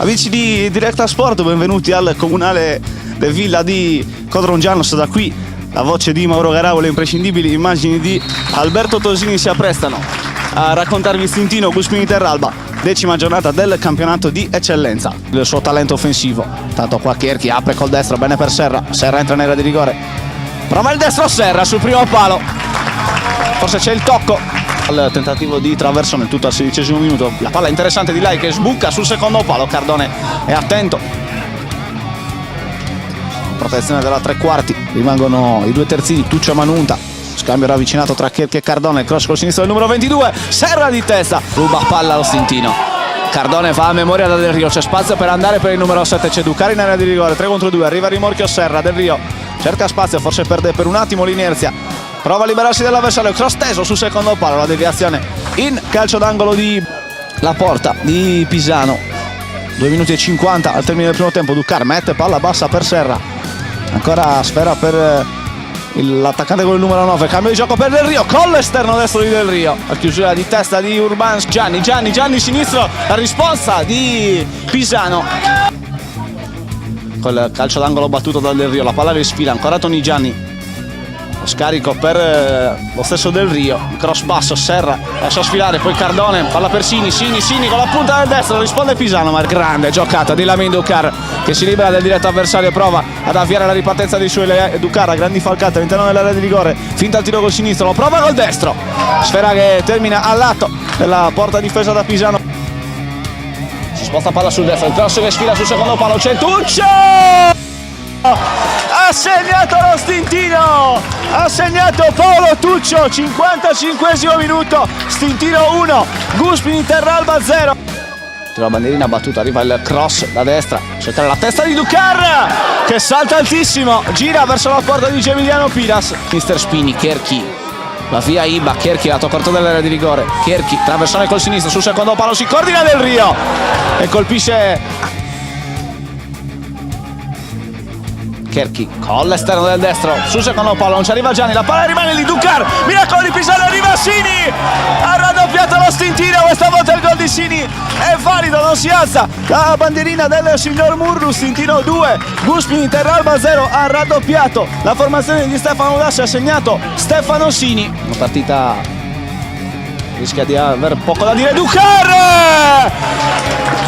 Amici di Directa Sport, benvenuti al comunale del Villa di Codrongianos. Da qui la voce di Mauro Garavo, le imprescindibili immagini di Alberto Tosini si apprestano a raccontarvi Stintino Guspini Terralba, 10ª giornata del campionato di eccellenza. Il suo talento offensivo, tanto qua Cherchi apre col destro, bene per Serra, Serra entra in area di rigore, prova il destro Serra sul primo palo, forse c'è il tocco al tentativo di traversone, tutto al 16° minuto. La palla interessante di Lai che sbuca sul secondo palo, Cardone è attento, protezione della tre quarti, rimangono i due terzini, Tuccio e Manunta, scambio ravvicinato tra Cherchi e Cardone, cross col sinistro del numero 22, Serra di testa, ruba palla allo Stintino, Cardone fa a memoria da Del Rio, c'è spazio per andare per il numero 7, c'è Ducari in area di rigore, 3 contro 2, arriva a rimorchio Serra, Del Rio cerca spazio, forse perde per un attimo l'inerzia, prova a liberarsi dell'avversario, cross teso sul secondo palo, la deviazione in calcio d'angolo di La Porta di Pisano. 2 minuti e 50 al termine del primo tempo, Ducar mette palla bassa per Serra, ancora sfera per l'attaccante con il numero 9, cambio di gioco per Del Rio, con l'esterno destro di Del Rio, la chiusura di testa di Urbans, Gianni sinistro, la risposta di Pisano, col calcio d'angolo battuto da Del Rio, la palla risfila, ancora Toni Gianni, lo scarico per lo stesso Del Rio, cross basso, Serra lascia sfilare, poi Cardone, palla per Sini con la punta del destro, risponde Pisano, ma grande giocata di Lamin Ducar che si libera del diretto avversario, prova ad avviare la ripartenza dei suoi Ducar a grandi falcate all'interno dell'area di rigore, finta il tiro col sinistro, lo prova col destro, sfera che termina al lato della porta difesa da Pisano, si sposta palla sul destro, il cross che sfila sul secondo palo, c'è Tuccio, ha segnato lo Stintino, ha segnato Paolo Tuccio, 55° minuto, Stintino 1, Guspini Terralba 0. La bandierina battuta, arriva il cross da destra, cerca la testa di Ducar che salta altissimo, gira verso la porta di Gemiliano Piras, mister Spini, Cherchi, va via Iba, Cherchi lato corto dell'area di rigore, Cherchi traversone col sinistro, sul secondo palo si coordina Del Rio e colpisce Cherchi con l'esterno del destro, sul secondo palo non ci arriva Gianni, la palla rimane lì, Ducar, miracolo di Pisano, arriva Sini, ha raddoppiato lo Stintino, questa volta il gol di Sini è valido, non si alza la bandierina del signor Murru, Stintino 2, Guspini Terralba 0, ha raddoppiato la formazione di Stefano Udassi, ha segnato Stefano Sini, una partita rischia di aver poco da dire, Ducar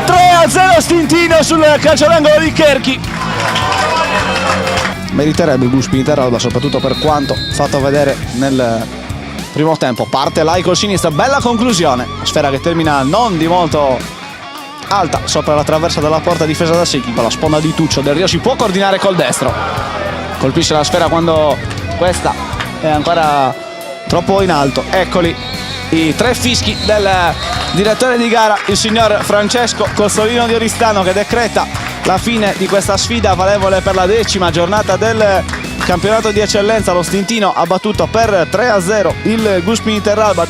3-0 Stintino sul calcio d'angolo di Cherchi. Meriterebbe Guspini Terralba, soprattutto per quanto fatto vedere nel primo tempo. Parte Lai col sinistro, bella conclusione, sfera che termina non di molto alta sopra la traversa della porta difesa da Secchi, con la sponda di Tuccio, Del Rio si può coordinare col destro, colpisce la sfera quando questa è ancora troppo in alto. Eccoli i 3 fischi del direttore di gara, il signor Francesco Cozzolino di Oristano, che decreta la fine di questa sfida valevole per la 10ª giornata del campionato di eccellenza. Lo Stintino ha battuto per 3-0 il Guspini Terralba.